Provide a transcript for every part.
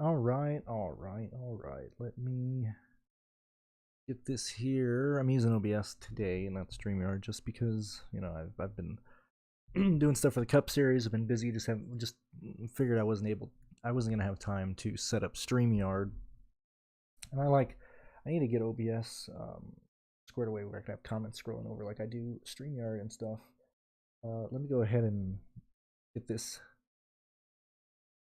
All right. Let me get this here. I'm using OBS today, not StreamYard, just because I've been doing stuff for the Cup Series. I've been busy. Just figured I wasn't gonna have time to set up StreamYard, and I need to get OBS squared away where I can have comments scrolling over like I do StreamYard and stuff. Let me go ahead and get this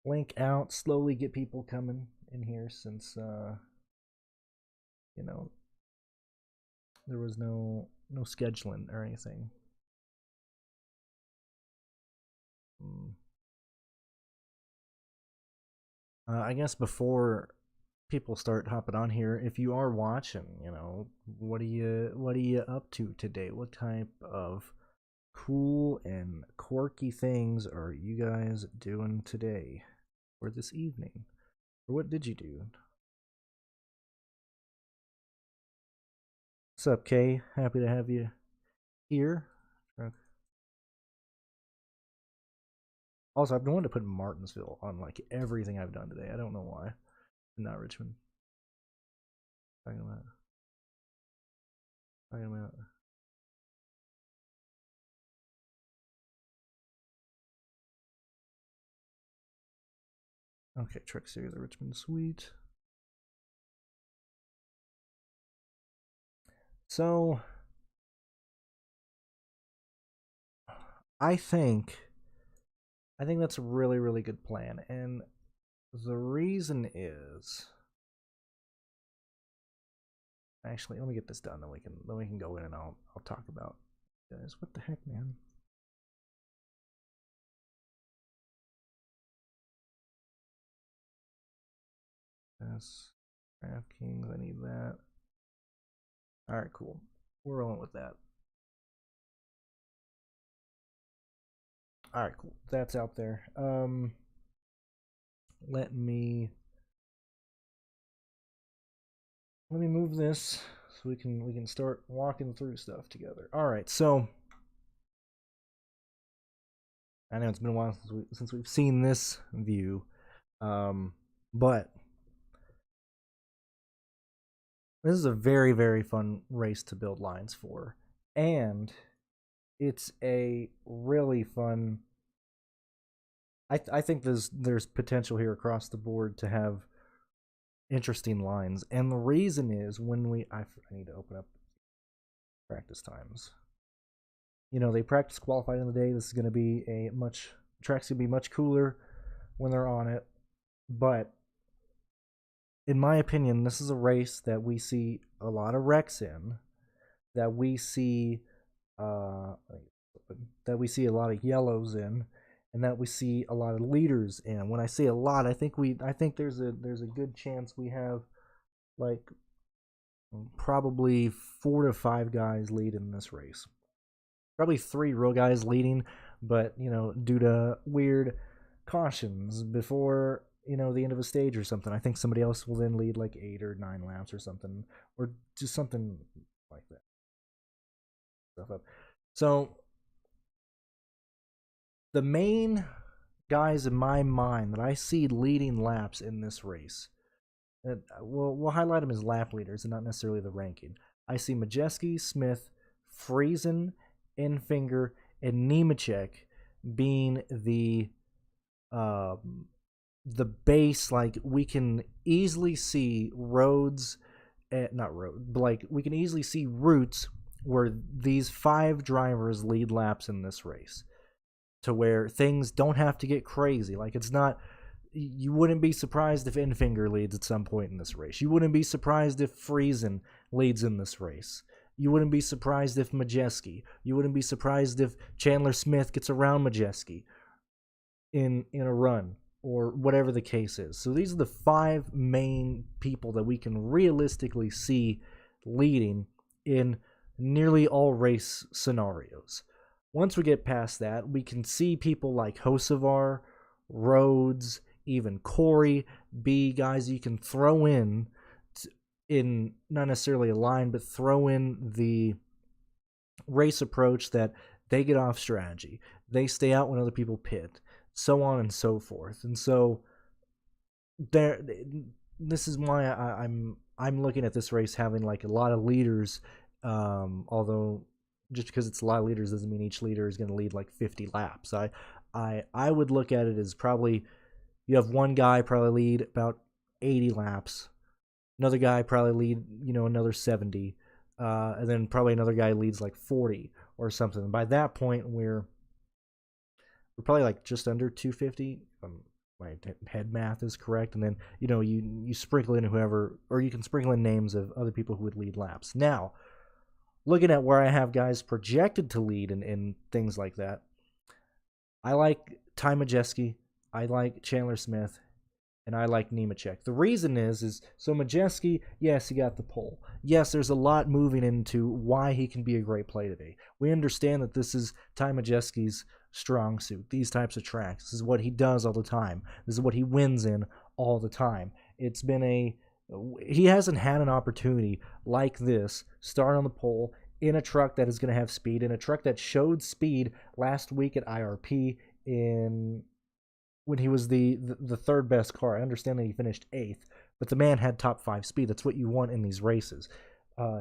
link out, slowly get people coming in here, since there was no scheduling or anything. I guess before people start hopping on here, if you are watching, what are you up to today? What type of cool and quirky things are you guys doing today or this evening? Or what did you do? What's up, Kay? Happy to have you here. Also, I've been wanting to put Martinsville on like everything I've done today. I don't know why. Not Richmond. Talking about. Okay, Truck Series, the Richmond Suite. So, I think that's a really, really good plan, and the reason is, actually, let me get this done, then we can go in and I'll talk about guys. What the heck, man? Yes, DraftKings, I need that. All right, cool. We're rolling with that. All right, cool. That's out there. Let me move this so we can start walking through stuff together. All right, so I know it's been a while since we've seen this view, but this is a very, very fun race to build lines for, and it's a really fun. I think there's potential here across the board to have interesting lines, and the reason is I need to open up practice times. They practice qualified in the day. This is going to be track's going to be much cooler when they're on it, but in my opinion, this is a race that we see a lot of wrecks in, that we see a lot of yellows in, and that we see a lot of leaders in. When I say a lot, I think there's a good chance we have like probably 4 to 5 guys lead in this race. Probably 3 real guys leading, but due to weird cautions before the end of a stage or something, I think somebody else will then lead like 8 or 9 laps or something, or just something like that. Stuff up. So the main guys in my mind that I see leading laps in this race, we'll highlight them as lap leaders and not necessarily the ranking. I see Majeski, Smith, Friesen, Enfinger, and Nemechek being the base. Like, we can easily see roads, not road, but like we can easily see routes where these 5 drivers lead laps in this race, to where things don't have to get crazy. Like, it's not, you wouldn't be surprised if Enfinger leads at some point in this race. You wouldn't be surprised if Friesen leads in this race. You wouldn't be surprised if Majeski. You wouldn't be surprised if Chandler Smith gets around Majeski in a run, or whatever the case is. So these are the 5 main people that we can realistically see leading in nearly all race scenarios. Once we get past that, we can see people like Hocevar, Rhodes, even Corey be guys you can throw in not necessarily a line, but throw in the race approach that they get off strategy. They stay out when other people pit, so on and so forth. And so there. This is why I'm looking at this race having like a lot of leaders. Although just because it's a lot of leaders doesn't mean each leader is going to lead like 50 laps. I would look at it as probably you have one guy probably lead about 80 laps, another guy probably lead another 70, and then probably another guy leads like 40 or something. And by that point we're probably like just under 250. My head math is correct, and then you sprinkle in whoever, or you can sprinkle in names of other people who would lead laps. Now, looking at where I have guys projected to lead and things like that, I like Ty Majeski, I like Chandler Smith, and I like Nemechek. The reason is so Majeski, yes, he got the pole. Yes, there's a lot moving into why he can be a great play today. We understand that this is Ty Majeski's strong suit, these types of tracks. This is what he does all the time. This is what he wins in all the time. He hasn't had an opportunity like this, start on the pole, in a truck that is going to have speed, in a truck that showed speed last week at IRP when he was the third best car. I understand that he finished 8th, but the man had top 5 speed. That's what you want in these races.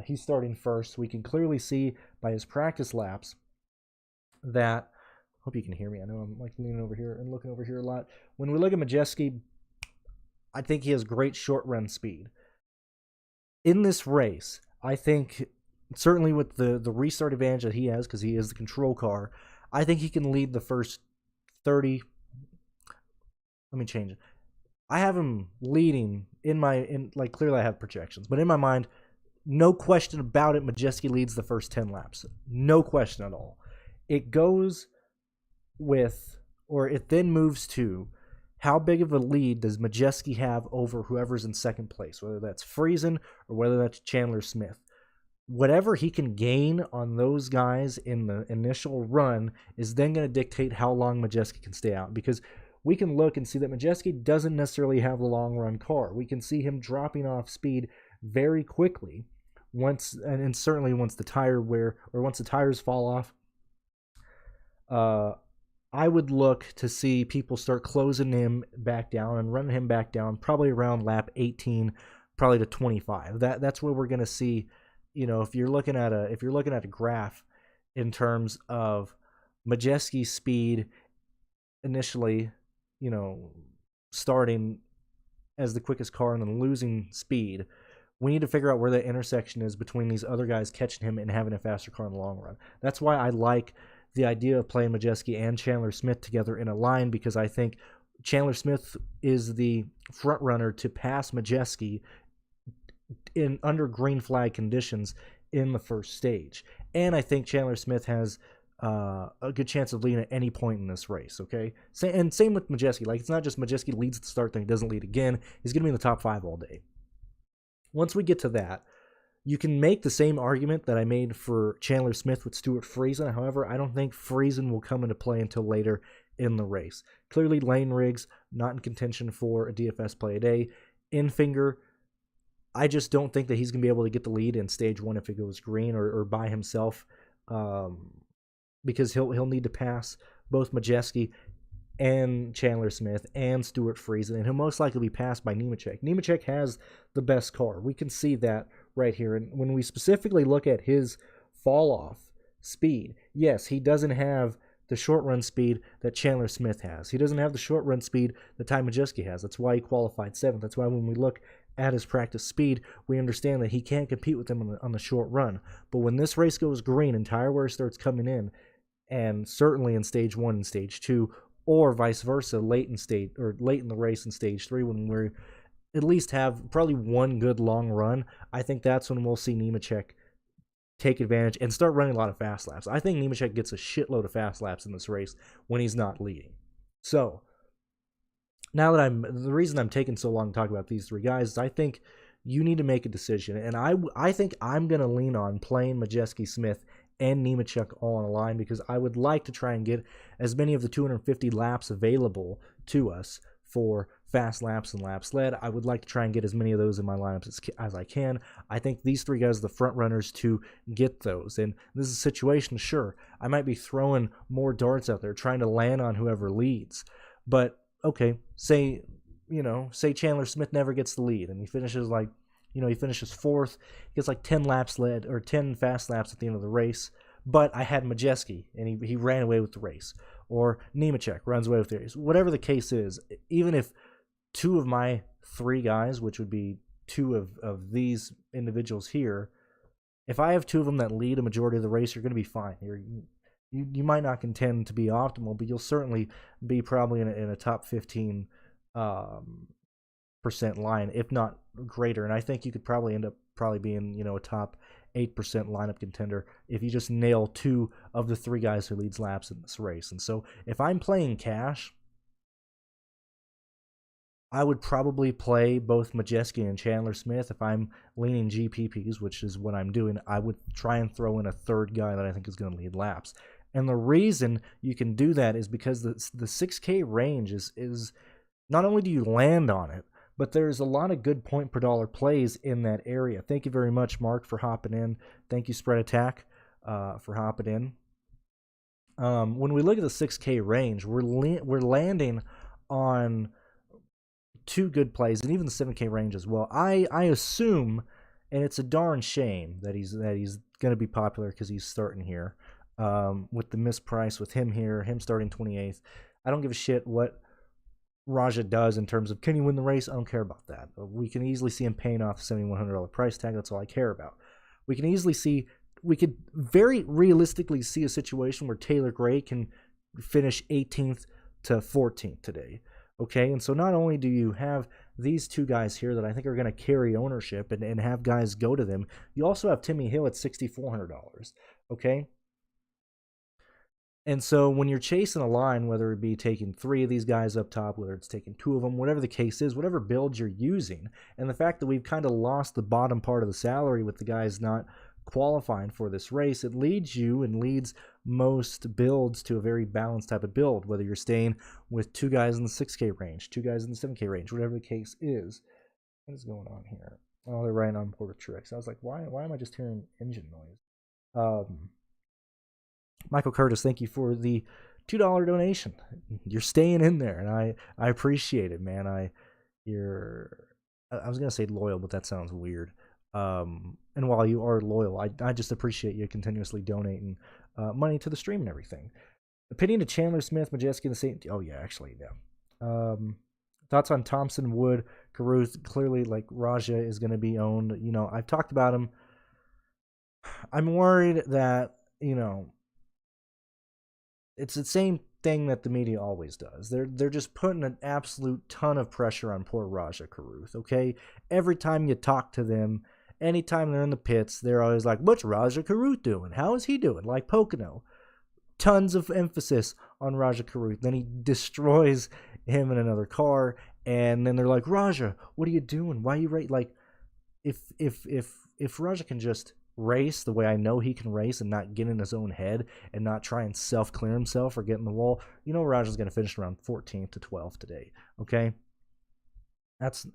He's starting first. We can clearly see by his practice laps that, hope you can hear me. I know I'm like leaning over here and looking over here a lot. When we look at Majeski, I think he has great short run speed. In this race, I think certainly with the restart advantage that he has, because he is the control car, I think he can lead the first 30. Let me change it. I have him leading like clearly I have projections, but in my mind, no question about it, Majeski leads the first 10 laps. No question at all. It goes with, or it then moves to, how big of a lead does Majeski have over whoever's in second place, whether that's Friesen or whether that's Chandler Smith. Whatever he can gain on those guys in the initial run is then going to dictate how long Majeski can stay out, because we can look and see that Majeski doesn't necessarily have the long run car. We can see him dropping off speed very quickly and certainly once the tires fall off. I would look to see people start closing him back down and running him back down probably around lap 18, probably to 25. That's where we're going to see, if you're looking at a graph in terms of Majeski's speed initially, starting as the quickest car and then losing speed, we need to figure out where that intersection is between these other guys catching him and having a faster car in the long run. That's why I like the idea of playing Majeski and Chandler Smith together in a line, because I think Chandler Smith is the front runner to pass Majeski in under green flag conditions in the first stage. And I think Chandler Smith has a good chance of leading at any point in this race, okay? And same with Majeski. Like, it's not just Majeski leads at the start, then he doesn't lead again. He's going to be in the top 5 all day. Once we get to that, you can make the same argument that I made for Chandler Smith with Stuart Friesen. However, I don't think Friesen will come into play until later in the race. Clearly, Lane Riggs, not in contention for a DFS play a day. Infinger, I just don't think that he's going to be able to get the lead in stage 1 if it goes green or by himself, because he'll need to pass both Majeski and Chandler Smith and Stuart Friesen, and he'll most likely be passed by Nemechek. Nemechek has the best car. We can see that right here. And when we specifically look at his fall-off speed, yes, he doesn't have the short-run speed that Chandler Smith has. He doesn't have the short-run speed that Ty Majeski has. That's why he qualified 7th. That's why when we look at his practice speed, we understand that he can't compete with him on the short run. But when this race goes green and tire wear starts coming in, and certainly in stage 1 and stage 2, or vice versa, late in the race in stage 3, when we at least have probably one good long run, I think that's when we'll see Nemechek take advantage and start running a lot of fast laps. I think Nemechek gets a shitload of fast laps in this race when he's not leading. So now that the reason I'm taking so long to talk about these 3 guys is I think you need to make a decision, and I think I'm going to lean on playing Majeski, Smith, and Nemechek all on a line, because I would like to try and get as many of the 250 laps available to us for fast laps and laps led. I would like to try and get as many of those in my lineups as I can. I think these 3 guys are the front runners to get those. And this is a situation, sure, I might be throwing more darts out there, trying to land on whoever leads. But, okay, say say Chandler Smith never gets the lead and he finishes like, he finishes fourth, he gets like 10 laps led or 10 fast laps at the end of the race. But I had Majeski and he ran away with the race. Or Nemechek runs away with the race. Whatever the case is, even if two of my three guys, which would be two of these individuals here, if I have two of them that lead a majority of the race, you're going to be fine. You might not contend to be optimal, but you'll certainly be probably in a top 15 percent line, if not greater. And I think you could probably end up being a top 8% lineup contender if you just nail two of the three guys who leads laps in this race. And so if I'm playing cash, I would probably play both Majeski and Chandler Smith. If I'm leaning GPPs, which is what I'm doing, I would try and throw in a third guy that I think is going to lead laps. And the reason you can do that is because the 6K range is not only do you land on it, but there's a lot of good point per dollar plays in that area. Thank you very much, Mark, for hopping in. Thank you, Spread Attack, for hopping in. When we look at the 6K range, we're landing on two good plays, and even the 7K range as well. I assume, and it's a darn shame that he's going to be popular because he's starting here with the misprice with him here, him starting 28th. I don't give a shit what Raja does in terms of can he win the race. I don't care about that. We can easily see him paying off the $7,100 price tag. That's all I care about. We could very realistically see a situation where Taylor Gray can finish 18th to 14th today. Okay, and so not only do you have these two guys here that I think are going to carry ownership and have guys go to them, you also have Timmy Hill at $6,400. Okay, and so when you're chasing a line, whether it be taking three of these guys up top, whether it's taking two of them, whatever the case is, whatever build you're using, and the fact that we've kind of lost the bottom part of the salary with the guys not qualifying for this race, it leads most builds to a very balanced type of build, whether you're staying with two guys in the 6K range, two guys in the 7K range, whatever the case is. What is going on here? Oh, they're riding on Porter Truex. I was like, why am I just hearing engine noise? Michael Curtis, thank you for the $2 donation. You're staying in there, and I appreciate it, man. I was gonna say loyal, but that sounds weird. And while you are loyal, I just appreciate you continuously donating money to the stream and everything. Opinion to Chandler Smith, Majeski, the same. Oh yeah, actually, yeah. Thoughts on Thompson, Wood, Caruth? Clearly, like Raja is going to be owned. I've talked about him. I'm worried that it's the same thing that the media always does. They're just putting an absolute ton of pressure on poor Raja Caruth. Okay, every time you talk to them. Anytime they're in the pits, they're always like, what's Raja Caruth doing? How is he doing? Like Pocono. Tons of emphasis on Raja Caruth. Then he destroys him in another car. And then they're like, Raja, what are you doing? Why are you race? Like, if Raja can just race the way I know he can race and not get in his own head and not try and self-clear himself or get in the wall, Raja's going to finish around 14th to 12th today. Okay? That's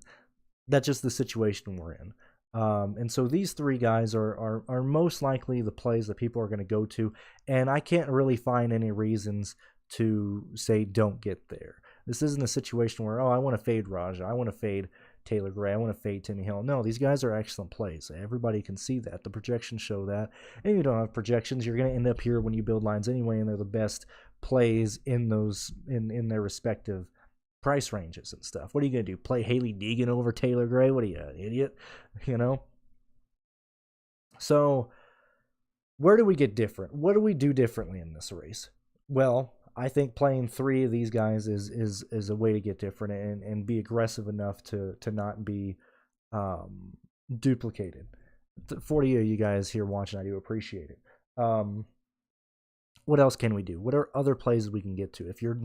just the situation we're in. And so these three guys are most likely the plays that people are going to go to, and I can't really find any reasons to say don't get there. This isn't a situation where, I want to fade Raja, I want to fade Taylor Gray, I want to fade Timmy Hill. No, these guys are excellent plays. Everybody can see that. The projections show that. And if you don't have projections, you're going to end up here when you build lines anyway, and they're the best plays in those in their respective price ranges and stuff. What are you going to do? Play Haley Deegan over Taylor Gray? What are you, an idiot? So where do we get different? What do we do differently in this race? Well, I think playing three of these guys is a way to get different and be aggressive enough to not be duplicated. 40 of you guys here watching, I do appreciate it. What else can we do? What are other plays we can get to? If you're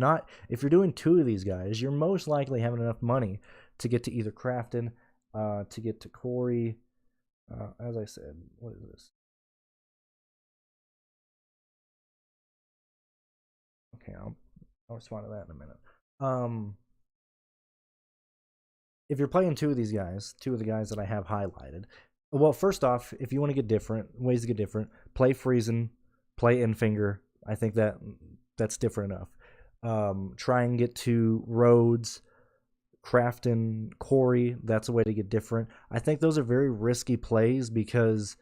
doing two of these guys, you're most likely having enough money to get to either Crafton, to get to Corey. As I said, what is this? Okay, I'll respond to that in a minute. If you're playing two of these guys, two of the guys that I have highlighted, well, first off, if you want to get different, ways to get different, play Friesen, play Enfinger. I think that's different enough. Try and get to Rhodes, Crafton, Corey, that's a way to get different. I think those are very risky plays because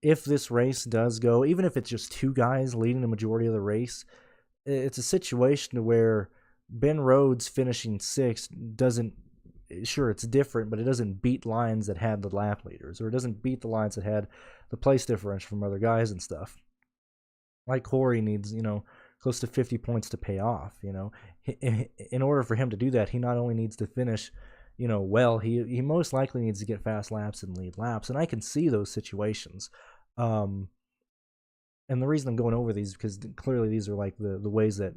if this race does go, even if it's just two guys leading the majority of the race, it's a situation where Ben Rhodes finishing sixth doesn't, sure, it's different, but it doesn't beat lines that had the lap leaders, or it doesn't beat the lines that had the place differential from other guys and stuff. Like Corey needs, close to 50 points to pay off. In order for him to do that, he not only needs to finish, well, he most likely needs to get fast laps and lead laps, and I can see those situations. And the reason I'm going over these is because clearly these are like the ways that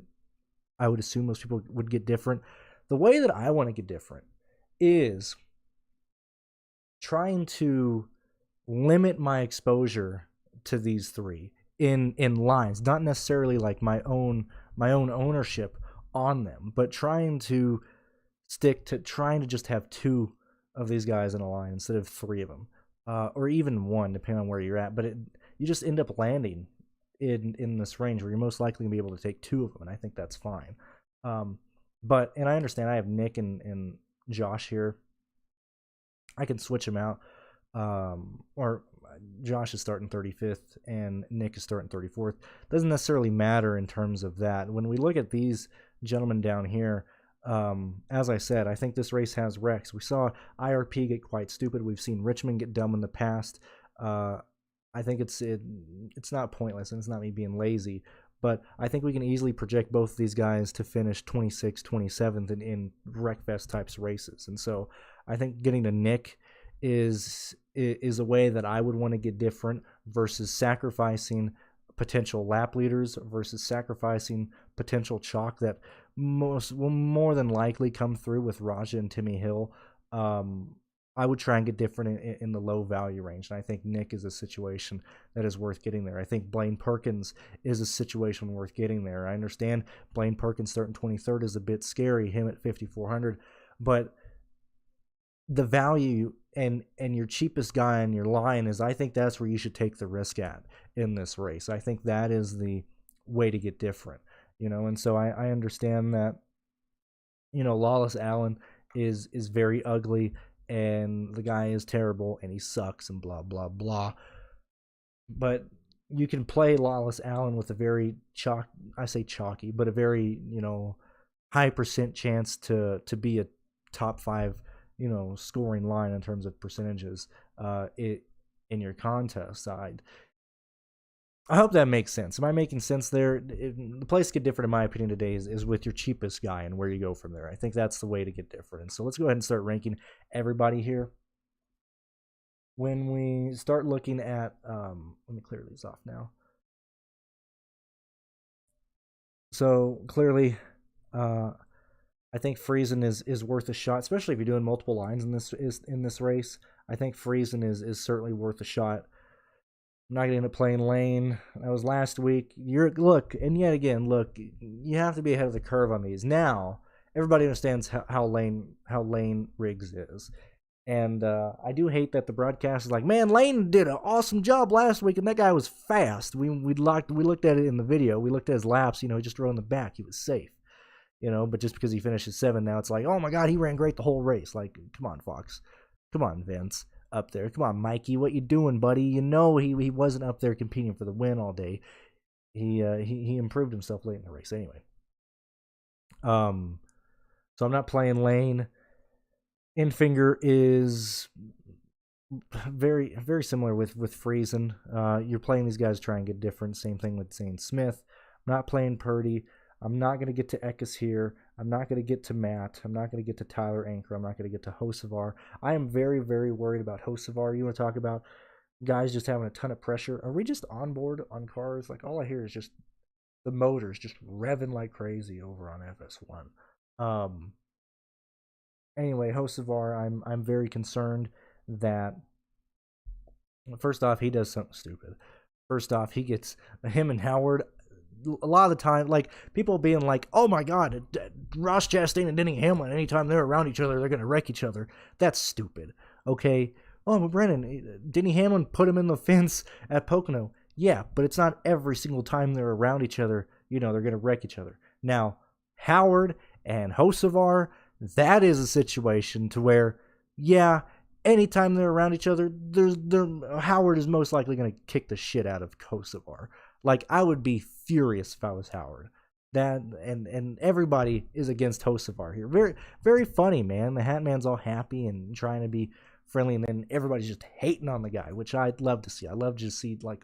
I would assume most people would get different. The way that I want to get different is trying to limit my exposure to these three in lines, not necessarily like my own ownership on them, but trying to stick to trying to just have two of these guys in a line instead of three of them, or even one, depending on where you're at. But you just end up landing in this range where you're most likely going to be able to take two of them, and I think that's fine. But I understand I have Nick and Josh here. I can switch them out, or Josh is starting 35th and Nick is starting 34th. Doesn't necessarily matter in terms of that. When we look at these gentlemen down here, as I said, I think this race has wrecks. We saw IRP get quite stupid. We've seen Richmond get dumb in the past. I think it's not pointless, and it's not me being lazy, but I think we can easily project both of these guys to finish 26th, 27th in Wreckfest types races. And so I think getting to Nick is a way that I would want to get different versus sacrificing potential lap leaders versus sacrificing potential chalk that will more than likely come through with Raja and Timmy Hill. I would try and get different in the low value range. And I think Nick is a situation that is worth getting there. I think Blaine Perkins is a situation worth getting there. I understand Blaine Perkins starting 23rd is a bit scary, him at 5,400, but the value and your cheapest guy in your line is, I think that's where you should take the risk at in this race. I think that is the way to get different, and so I understand that, Lawless Allen is very ugly, and the guy is terrible, and he sucks, and blah, blah, blah. But you can play Lawless Allen with a very chalky, but a very, high percent chance to be a top 5, scoring line in terms of percentages in your contest side. I hope that makes sense. Am I making sense there? The place to get different, in my opinion, today is with your cheapest guy and where you go from there. I think that's the way to get different. And so let's go ahead and start ranking everybody here. When we start looking at, let me clear these off now. So clearly, I think Friesen is worth a shot, especially if you're doing multiple lines in this race. I think Friesen is certainly worth a shot. I'm not going to end up playing Lane. That was last week. You have to be ahead of the curve on these. Now, everybody understands how Lane Riggs is. And I do hate that the broadcast is like, man, Lane did an awesome job last week, and that guy was fast. We looked at it in the video. We looked at his laps. He just rode in the back. He was safe. But just because he finishes 7th now, it's like, oh my God, he ran great the whole race. Like, come on, Fox. Come on, Vince. Up there. Come on, Mikey. What you doing, buddy? He wasn't up there competing for the win all day. He improved himself late in the race anyway. So I'm not playing Lane. Enfinger is very, very similar with Friesen. You're playing these guys to try and get different. Same thing with Zane Smith. I'm not playing Purdy. I'm not going to get to Eckes here. I'm not going to get to Matt. I'm not going to get to Tyler Anchor. I'm not going to get to Hocevar. I am very, very worried about Hocevar. You want to talk about guys just having a ton of pressure? Are we just on board on cars? Like, all I hear is just the motors just revving like crazy over on FS1. Anyway, Hocevar, I'm very concerned that, first off, he does something stupid. First off, he gets him and Howard. A lot of the time, like, people being like, oh my God, Ross Chastain and Denny Hamlin, anytime they're around each other, they're going to wreck each other. That's stupid, okay? Oh, but Brennan, Denny Hamlin put him in the fence at Pocono. Yeah, but it's not every single time they're around each other, they're going to wreck each other. Now, Howard and Hocevar, that is a situation to where, yeah, anytime they're around each other, Howard is most likely going to kick the shit out of Kosovar. Like, I would be furious if I was Howard. That and everybody is against Kosovar here. Very very funny, man. The Hat Man's all happy and trying to be friendly, and then everybody's just hating on the guy, which I'd love to see. I love to just see like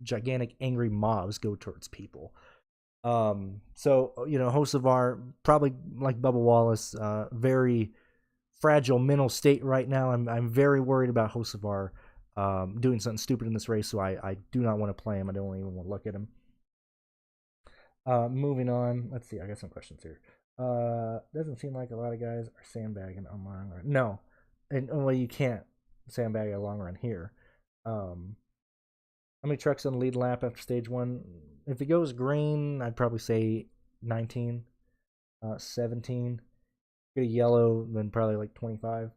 gigantic angry mobs go towards people. So Hocevar, probably like Bubba Wallace, very fragile mental state right now. I'm very worried about Hocevar doing something stupid in this race, so I do not want to play him. I don't even want to look at him. Moving on, let's see. I got some questions here. Doesn't seem like a lot of guys are sandbagging on long run. No, and well, you can't sandbag a long run here. How many trucks on the lead lap after stage one? If it goes green, I'd probably say 19, 17. Get a yellow, then probably like 25.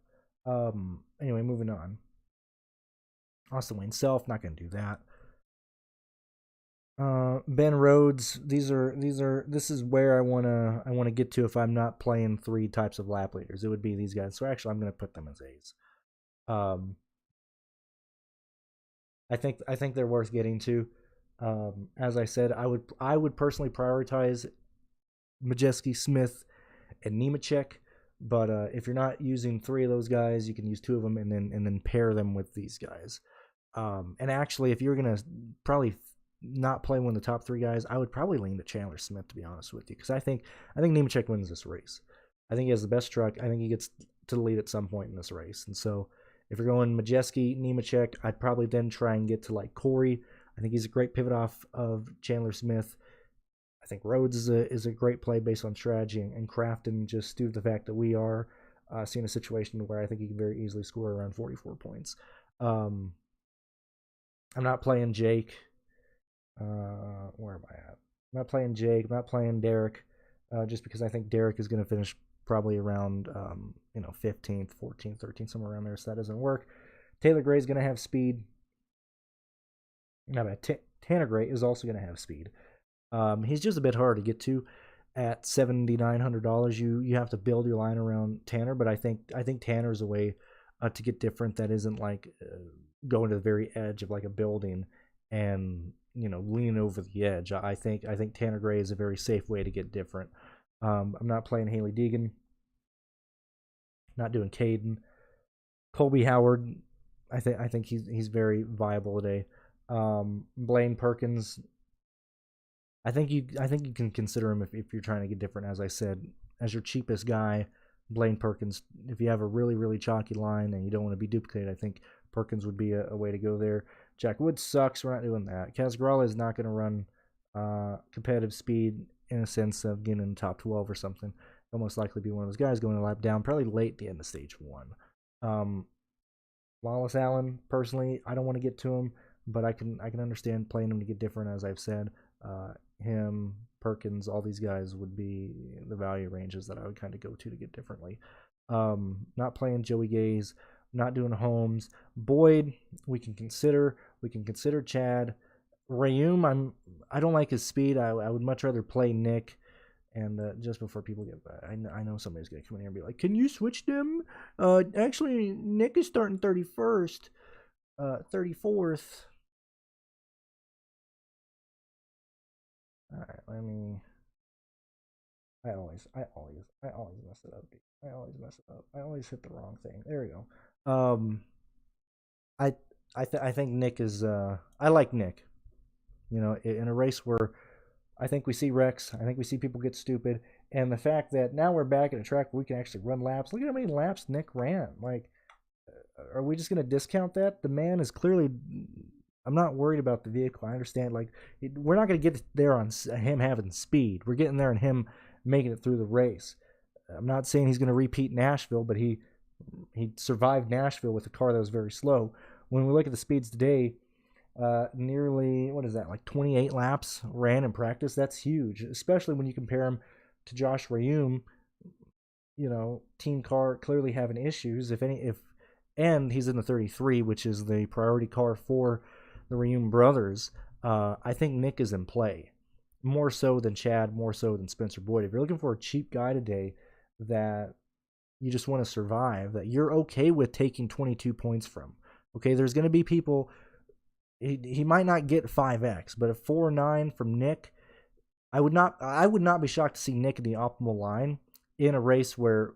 Anyway, moving on. Austin Wayne Self, not going to do that. Ben Rhodes, this is where I wanna get to if I'm not playing 3 types of lap leaders. It would be these guys. So actually, I'm gonna put them as A's. I think they're worth getting to. As I said, I would personally prioritize Majeski, Smith, and Nemechek. But if you're not using 3 of those guys, you can use 2 of them and then pair them with these guys. And actually, if you're gonna probably not play one of the top 3 guys, I would probably lean to Chandler Smith, to be honest with you, because I think Nemechek wins this race. I think he has the best truck. I think he gets to the lead at some point in this race. And so if you're going Majeski, Nemechek, I'd probably then try and get to like Corey. I think he's a great pivot off of Chandler Smith. I think Rhodes is a great play based on strategy and Crafton, just due to the fact that we are seeing a situation where I think he can very easily score around 44 points. I'm not playing Jake. Where am I at? I'm not playing Jake. I'm not playing Derek, just because I think Derek is going to finish probably around 15th, 14th, 13th, somewhere around there. So that doesn't work. Taylor Gray is going to have speed. Tanner Gray is also going to have speed. He's just a bit hard to get to at $7,900. You have to build your line around Tanner, but I think Tanner is a way to get different. That isn't like going to the very edge of like a building and leaning over the edge. I think Tanner Gray is a very safe way to get different. I'm not playing Haley Deegan. Not doing Caden. Colby Howard. I think he's very viable today. Blaine Perkins. I think you can consider him if you're trying to get different. As I said, as your cheapest guy, Blaine Perkins. If you have a really really chalky line and you don't want to be duplicated, I think Perkins would be a way to go there. Jack Wood sucks. We're not doing that. Casgrala is not going to run competitive speed in a sense of getting in the top 12 or something. He'll most likely be one of those guys going a lap down, probably late at the end of stage 1. Wallace Allen, personally, I don't want to get to him, but I can understand playing him to get different, as I've said. Him, Perkins, all these guys would be the value ranges that I would kind of go to get differently. Not playing Joey Gaze, not doing Holmes. Boyd, we can consider. We can consider Chad. Rayum, I don't like his speed. I would much rather play Nick. And just before people get back, I know somebody's going to come in here and be like, can you switch them? Actually, Nick is starting 31st, 34th. All right, let me. I always mess it up. I always mess it up. I always hit the wrong thing. There we go. I think Nick is. I like Nick. In a race where I think we see wrecks, I think we see people get stupid, and the fact that now we're back at a track where we can actually run laps. Look at how many laps Nick ran. Like, are we just going to discount that? The man is clearly. I'm not worried about the vehicle. I understand. Like, we're not going to get there on him having speed. We're getting there on him making it through the race. I'm not saying he's going to repeat Nashville, but he survived Nashville with a car that was very slow. When we look at the speeds today, nearly, what is that, like 28 laps ran in practice. That's huge, especially when you compare him to Josh Rayum. Team car clearly having issues. And he's in the 33, which is the priority car for the Rayum brothers. I think Nick is in play more so than Chad, more so than Spencer Boyd. If you're looking for a cheap guy today that you just want to survive, that you're okay with taking 22 points from. Okay, there's going to be people, he might not get 5x, but a 4-9 from Nick, I would not be shocked to see Nick in the optimal line in a race where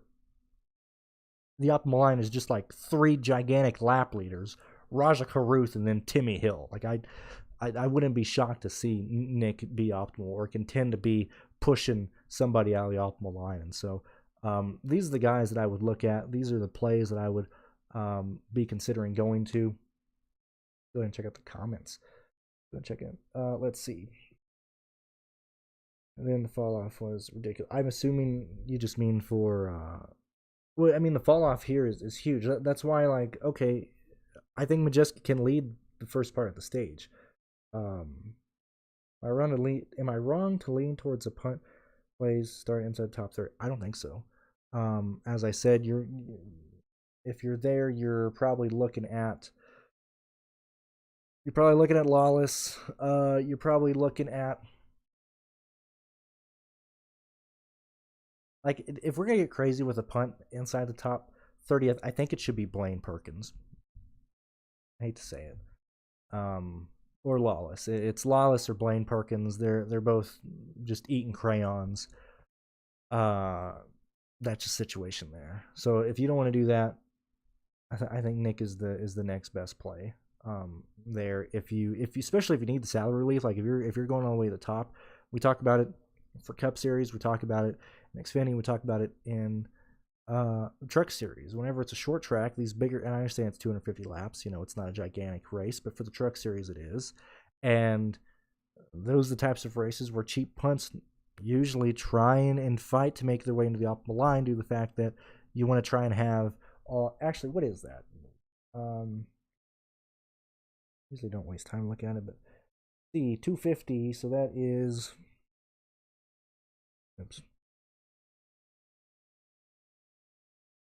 the optimal line is just like 3 gigantic lap leaders, Raja Caruth and then Timmy Hill. Like I wouldn't be shocked to see Nick be optimal or contend to be pushing somebody out of the optimal line. And so these are the guys that I would look at. These are the plays that I would be considering going to. Go ahead and check out the comments. Go ahead and check in. Let's see. And then the fall off was ridiculous. I'm assuming you just mean for. Well, I mean, the fall off here is huge. That's why, like, okay, I think Majeski can lead the first part of the stage. Am I wrong to lean towards a punt plays starting inside top 30? I don't think so. As I said, if you're there, you're probably looking at Lawless. You're probably looking at, like, if we're gonna get crazy with a punt inside the top 30th, I think it should be Blaine Perkins. I hate to say it. Or Lawless. It's Lawless or Blaine Perkins. They're both just eating crayons. That's a situation there. So if you don't want to do that, I think Nick is the next best play. There, if you especially if you need the salary relief, like if you're going all the way to the top, we talk about it for Cup Series, we talk about it in Xfinity, we talk about it in Truck Series. Whenever it's a short track, these bigger, and I understand it's 250 laps, it's not a gigantic race, but for the Truck Series it is, and those are the types of races where cheap punts usually try and fight to make their way into the optimal line due to the fact that you want to try and have actually, what is that? Usually don't waste time looking at it, but see, 250, so that is, oops,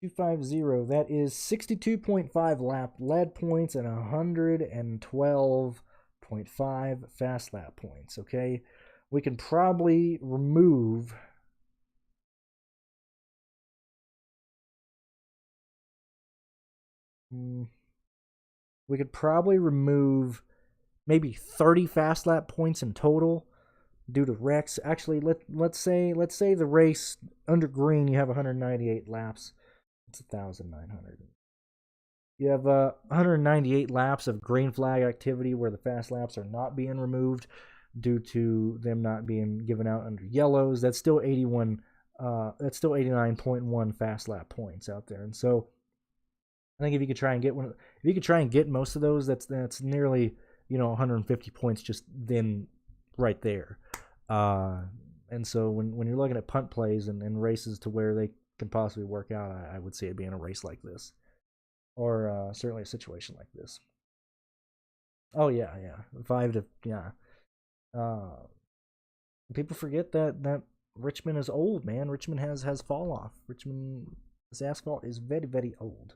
250, that is 62.5 lap lead points and 112.5 fast lap points. Okay, we can probably remove maybe 30 fast lap points in total due to wrecks. Actually, let's say the race under green, you have 198 laps. It's 1,900. You have 198 laps of green flag activity where the fast laps are not being removed due to them not being given out under yellows. That's still 81. That's still 89.1 fast lap points out there. And so I think if you could try and get most of those, that's nearly 150 points just then right there. And so when you're looking at punt plays and races to where they can possibly work out, I would say it being a race like this, or certainly a situation like this. Oh yeah. 5 to people forget that Richmond is old, man. Richmond has fall off. This asphalt is very, very old.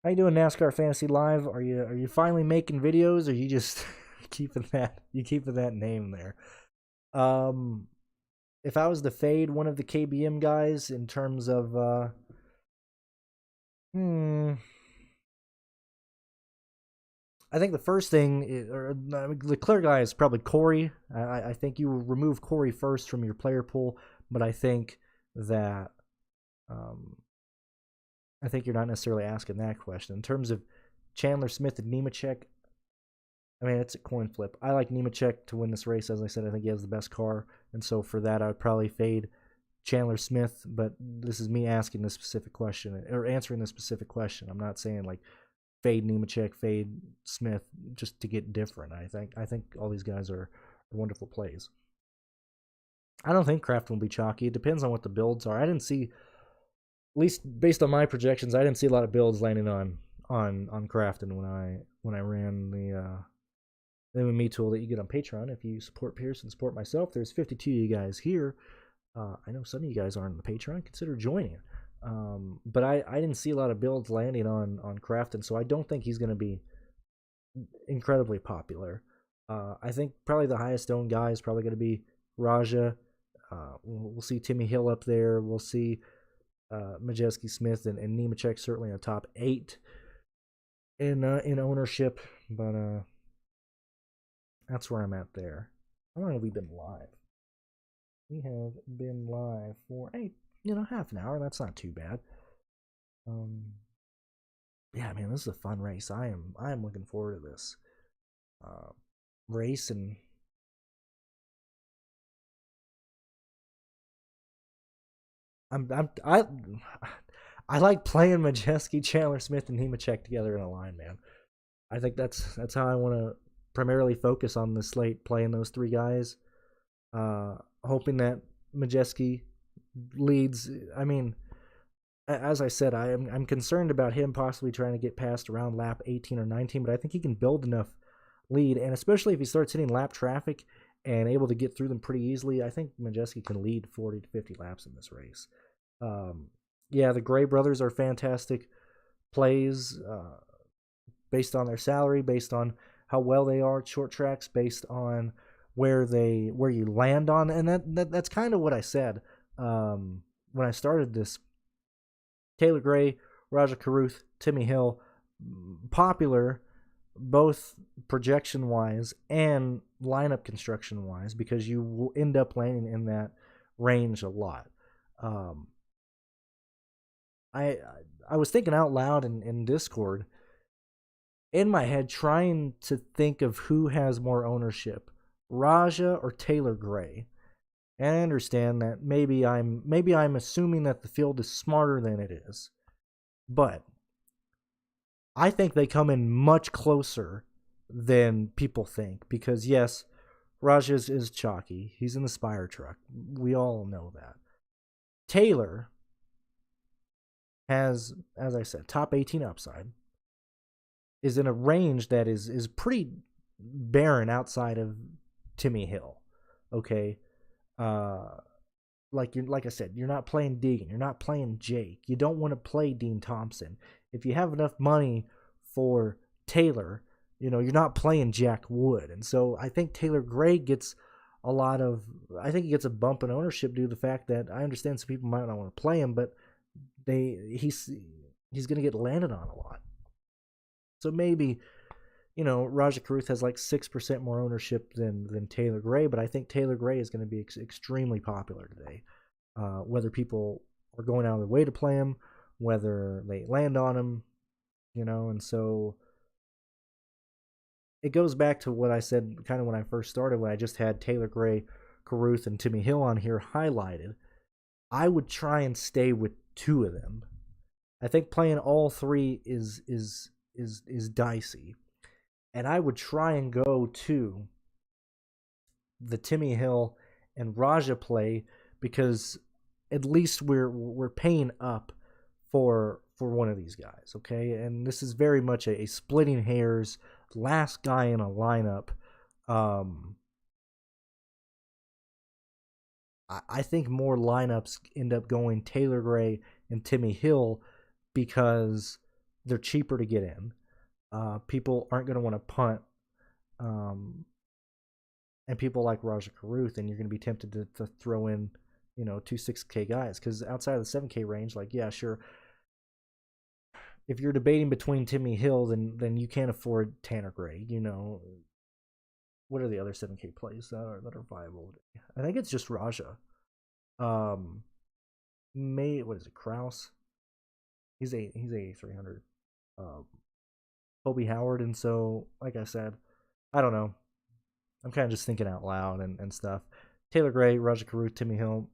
How you doing, NASCAR Fantasy Live? Are you finally making videos, or are you just keeping that name there? If I was to fade one of the KBM guys in terms of I think the first thing the clear guy is probably Corey. I think you remove Corey first from your player pool, but I think that I think you're not necessarily asking that question. In terms of Chandler Smith and Nemechek, I mean, it's a coin flip. I like Nemechek to win this race. As I said, I think he has the best car. And so for that, I would probably fade Chandler Smith. But this is me asking this specific question, or answering this specific question. I'm not saying, like, fade Nemechek, fade Smith, just to get different. I think all these guys are wonderful plays. I don't think Crafton will be chalky. It depends on what the builds are. I didn't see, at least based on my projections, I didn't see a lot of builds landing on Crafton when I ran the me tool that you get on Patreon. If you support Pearce and support myself, there's 52 of you guys here. I know some of you guys aren't on the Patreon. Consider joining. But I didn't see a lot of builds landing on Crafton, so I don't think he's going to be incredibly popular. I think probably the highest owned guy is probably going to be Raja. We'll see Timmy Hill up there. We'll see Majeski, Smith, and Nemechek certainly a top 8 in ownership, but that's where I'm at there. How long have we been live? We have been live for half an hour. That's not too bad. Yeah, man, this is a fun race. I am looking forward to this race, and I like playing Majeski, Chandler Smith, and Nemechek together in a line, man. I think that's how I want to primarily focus on this slate, playing those 3 guys, hoping that Majeski leads. I mean, as I said, I'm concerned about him possibly trying to get past around lap 18 or 19, but I think he can build enough lead, and especially if he starts hitting lap traffic and able to get through them pretty easily, I think Majeski can lead 40 to 50 laps in this race. Yeah, the Gray brothers are fantastic plays based on their salary, based on how well they are at short tracks, based on where you land on, and that's kind of what I said when I started this. Taylor Gray, Raja Caruth, Timmy Hill, popular both projection-wise and lineup construction-wise, because you will end up landing in that range a lot. I was thinking out loud in Discord, in my head, trying to think of who has more ownership, Raja or Taylor Gray. And I understand that maybe I'm assuming that the field is smarter than it is, but I think they come in much closer than people think, because yes, Raja is chalky. He's in the Spire truck. We all know that. Taylor has, as I said, top 18 upside, is in a range that is pretty barren outside of Timmy Hill. Okay. Like I said, you're not playing Deegan, you're not playing Jake, you don't want to play Dean Thompson. If you have enough money for Taylor, you're not playing Jack Wood. And so I think Taylor Gray gets I think he gets a bump in ownership due to the fact that I understand some people might not want to play him, but he's going to get landed on a lot. So maybe, Raja Caruth has like 6% more ownership than Taylor Gray, but I think Taylor Gray is going to be extremely popular today. Whether people are going out of their way to play him, whether they land on him, and so it goes back to what I said kind of when I first started, when I just had Taylor Gray, Caruth, and Timmy Hill on here highlighted. I would try and stay with 2 of them. I think playing all 3 is dicey. And I would try and go to the Timmy Hill and Raja play, because at least we're paying up for one of these guys, okay? And this is very much a splitting hairs, last guy in a lineup. I think more lineups end up going Taylor Gray and Timmy Hill because they're cheaper to get in. People aren't going to want to punt, and people like Raja Caruth, and you're going to be tempted to throw in, 2 6K guys, because outside of the 7K range, like, yeah, sure, if you're debating between Timmy Hill, then you can't afford Tanner Gray. What are the other 7K plays that are viable? I think it's just Raja. What is it, Kraus? He's a 300. Kobe Howard, and so, like I said, I don't know. I'm kind of just thinking out loud and stuff. Taylor Gray, Raja Caruth, Timmy Hill,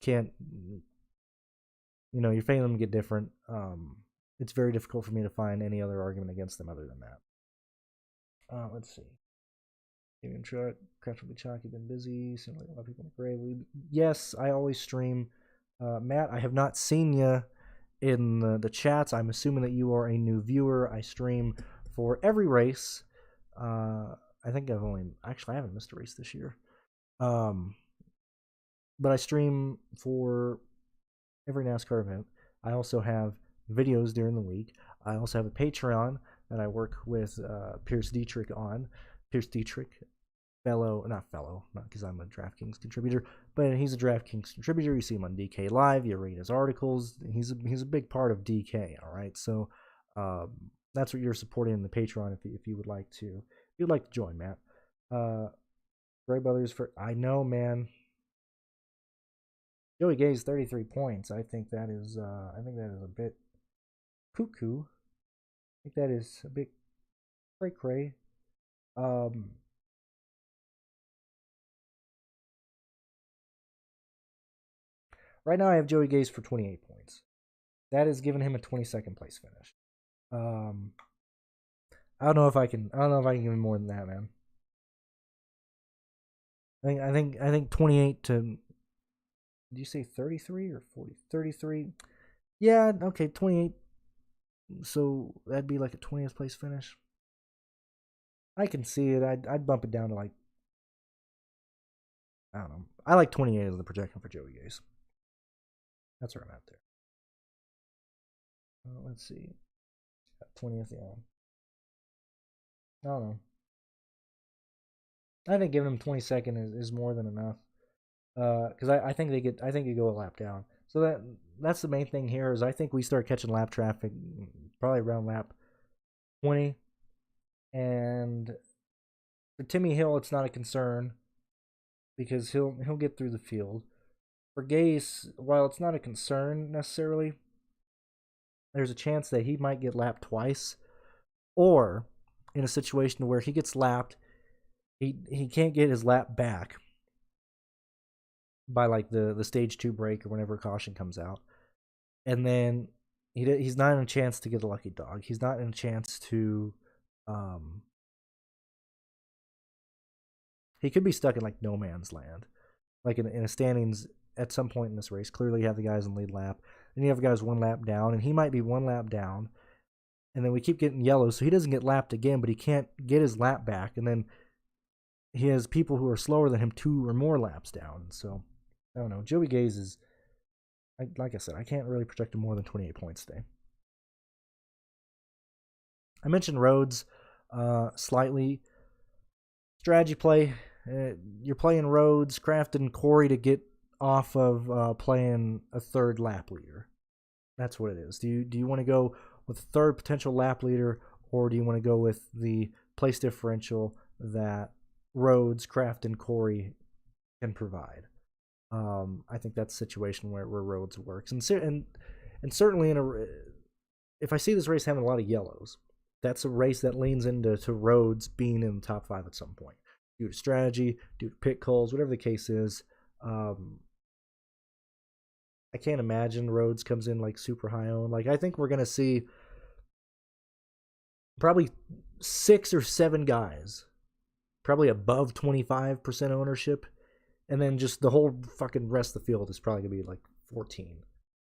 can't, you're failing them to get different. It's very difficult for me to find any other argument against them other than that. Let's see. Even Truck, Craftable Chalky, been busy. Seems like a lot of people in the Gray. Yes, I always stream. Matt, I have not seen you in the chats. I'm assuming that you are a new viewer. I stream for every race. I think I haven't missed a race this year. But I stream for every NASCAR event. I also have videos during the week. I also have a Patreon that I work with Pearce Dietrich on. Pearce Dietrich. not because I'm a DraftKings contributor, but he's a DraftKings contributor. You see him on DK Live. You read his articles. He's a big part of DK. All right, so that's what you're supporting in the Patreon if you would like to join, Matt. Gray Brothers I know, man. Joey Gay's 33 points. I think that is a bit cuckoo. I think that is a bit cray. Right now I have Joey Gay's for 28 points. That has given him a 22nd place finish. I don't know if I can give him more than that, man. I think 28 to, did you say 33 or 40? 33. Yeah, okay, 28. So that'd be like a 20th place finish. I can see it. I'd bump it down to like, I don't know. I like 28 as the projection for Joey Gay's. That's where I'm at there. Let's see. 20th, yeah. I don't know. I think giving him 22nd is more than enough. Because I think you go a lap down. So that's the main thing here is I think we start catching lap traffic probably around lap 20. And for Timmy Hill, it's not a concern because he'll get through the field. For Gase, while it's not a concern necessarily, there's a chance that he might get lapped twice, or in a situation where he gets lapped, he can't get his lap back by like the stage 2 break or whenever caution comes out, and then he's not in a chance to get a lucky dog. He's not in a chance to he could be stuck in like no man's land, like in a standings at some point in this race. Clearly you have the guys in lead lap, and you have guys 1 lap down, and he might be 1 lap down, and then we keep getting yellow, so he doesn't get lapped again, but he can't get his lap back, and then he has people who are slower than him 2 or more laps down. So I don't know. Joey Gay's is, like I said, I can't really project him more than 28 points today. I mentioned Rhodes slightly. Strategy play. You're playing Rhodes, Kraft, and Corey to get off of playing a 3rd lap leader. That's what it is. Do you want to go with a 3rd potential lap leader, or do you want to go with the place differential that Rhodes, Kraft, and Corey can provide? I think that's a situation where Rhodes works, and certainly if I see this race having a lot of yellows, that's a race that leans into Rhodes being in the top 5 at some point, due to strategy, due to pit calls, whatever the case is. I can't imagine Rhodes comes in like super high owned. Like I think we're gonna see probably 6 or 7 guys, probably above 25% ownership, and then just the whole fucking rest of the field is probably gonna be like 14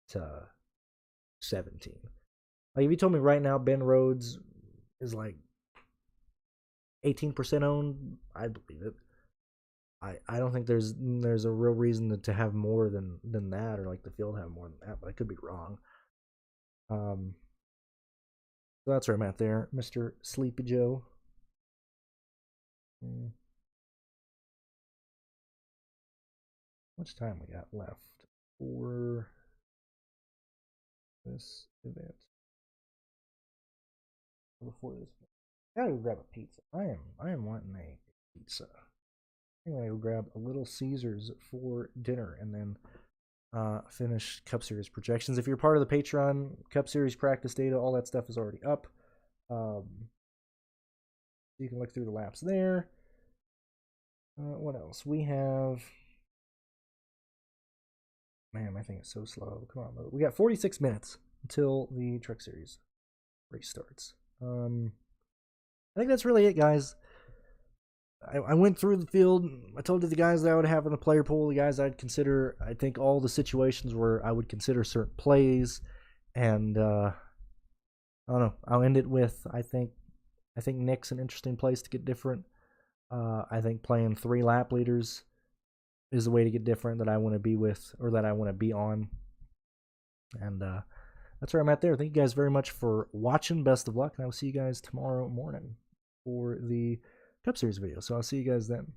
to 17. Like if you told me right now Ben Rhodes is like 18% owned, I'd believe it. I don't think there's a real reason to have more than that, or like the field have more than that, but I could be wrong. So that's where I'm at there, Mr. Sleepy Joe. How much time we got left for this event? Before this, I gotta go grab a pizza. I am wanting a pizza. I'm gonna go grab a Little Caesars for dinner, and then finish Cup Series projections. If you're part of the Patreon, Cup Series practice data, all that stuff is already up. You can look through the laps there. What else? We have... Man, my thing is so slow. Come on, we got 46 minutes until the Truck Series race starts. I think that's really it, guys. I went through the field. I told you the guys that I would have in the player pool, the guys I'd consider. I think all the situations where I would consider certain plays, and I don't know. I'll end it with I think Nick's an interesting place to get different. I think playing 3 lap leaders is the way to get different that I want to be with, or that I want to be on. And that's where I'm at there. Thank you guys very much for watching. Best of luck, and I will see you guys tomorrow morning for the Cup Series video. So I'll see you guys then.